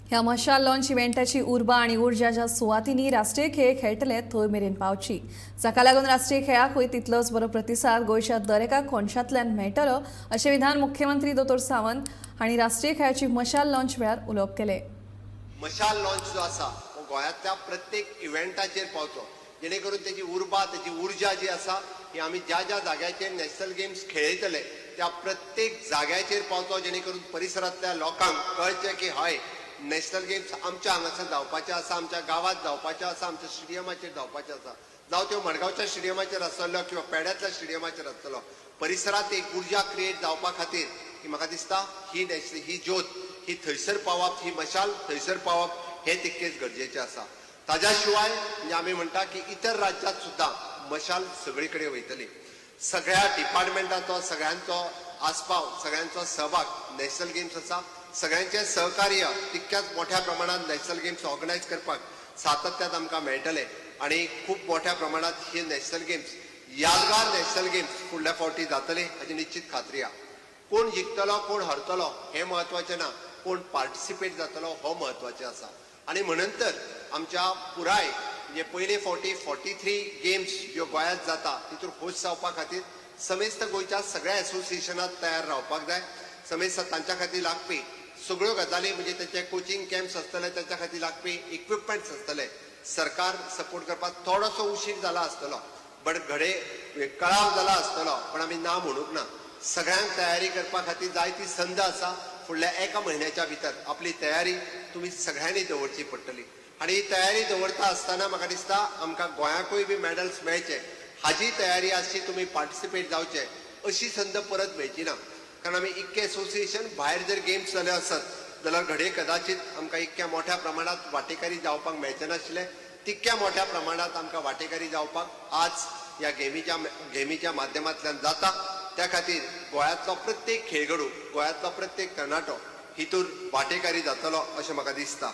ह्या मशाल लॉन्च इव्हेंटाची उर्बा आणि ऊर्जा ज्या सुवातींनी राष्ट्रीय खेळ खेळटले थंय मेरेन पावची, जाका लागून राष्ट्रीय खेळाकूय तितलोच बरो प्रतिसाद गोंयच्या दरेका कोनशांतल्यान मेळटलो अशें विधान मुख्यमंत्री दोतोर सावंत हांणी राष्ट्रीय खेळाची मशाल लॉन्च वेळार उलोवप केले. मशाल लॉन्च जो आसा तो गोंयांतल्या प्रत्येक इव्हेंटाचेर पावचो, जेणे करून तेजी उर्बा तेजी उर्जा जी आसा ही आमी ज्या ज्या जाग्याचेर नॅशनल गेम्स खेळयतले त्या प्रत्येक जाग्याचेर पावचो, जेणे करून परिसरांतल्या लोकांक कळचें की हय नॅशनल गेम्स आमच्या हांगासर जावपाचे आसा, आमच्या गांवांत जावपाचे आसा, आमच्या स्टेडियमाचेर जावपाचे आसा. जावं त्यो मडगांवच्या स्टेडियमाचेर आसतलो किंवा पेड्यातल्या स्टेडियमाचेर आसतलो. परिसरांत एक उर्जा क्रिएट जावपा खातीर की म्हाका दिसता ही ज्योत ही थंयसर पावप, ही मशाल थंयसर पावप हे तितकेच गरजेचें आसा. ताज्या शिवाय म्हणजे आमी म्हणटा की इतर राज्यांत सुद्दां मशाल सगळे कडेन वयतली. सगळ्या डिपार्टमेंटाचो सगळ्यांचो आस्पाव, सगळ्यांचो सहभाग नॅशनल गेम्स आसा. सगळ्यांचे सहकार्य तितक्याच मोठ्या प्रमाणात नॅशनल गेम्स ऑर्गनायज करपाक सातत्यान आमकां मेळटले आणि खूब मोठ्या प्रमाणात ही नॅशनल गेम्स यादगार नॅशनल गेम्स फुडल्या फावटी जातले हाची निश्चित खात्री आहा. कोण जिखतलो कोण हरतलो हें म्हत्वाचें ना, कोण पार्टिसिपेट जातलो हो म्हत्वाचें आसा. आणि म्हणून तर आमच्या पुराय म्हणजे पयले फावटी 43 गेम्स ज्यो गोंयांत जाता तितून होस्ट जावपा खातीर समेस्त गोंयच्या सगळ्या एसोसिएशनांत तयार रावपाक जाय. समेस्त तांच्या खातीर लागपी सगळ्यो गजाली म्हणजे तेचे कोचिंग कॅम्प्स आसतले, त्याच्या खातीर लागपी इक्विपमेंट्स आसतले. सरकार सपोर्ट करपाक थोडोसो उशीर जाला आसतलो, बट कळाव जाला आसतलो, पण आमी ना म्हणूंक ना. सगळ्यांक तयारी करपा खातीर जाय ती संद आसा. फुडल्या एका म्हयन्याच्या भितर आपली तयारी तुमी सगळ्यांनी दवरची पडटली. आणि ही तयारी दवरता आसतना म्हाका दिसता आमकां गोंयाकूय बी मेडल्स मेळचे हाजी तयारी आसची, तुमी पार्टिसिपेट जावचे अशी संद परत मेळची ना. कारण आमी इतके एसोसिएशन भायर जर गेम्स जाले आसत जाल्यार घडये कदाचित आमकां इतक्या मोठ्या प्रमाणात वांटेकारी जावपाक मेळचे नाशिल्ले. तितक्या मोठ्या प्रमाणात आमकां वांटेकारी जावपाक आज ह्या गेमीच्या माध्यमांतल्यान जाता. त्या खातीर गोंयांतलो प्रत्येक खेळगडू, गोंयांतलो प्रत्येक तरणाटो हितून वांटेकारी जातलो अशें म्हाका दिसता.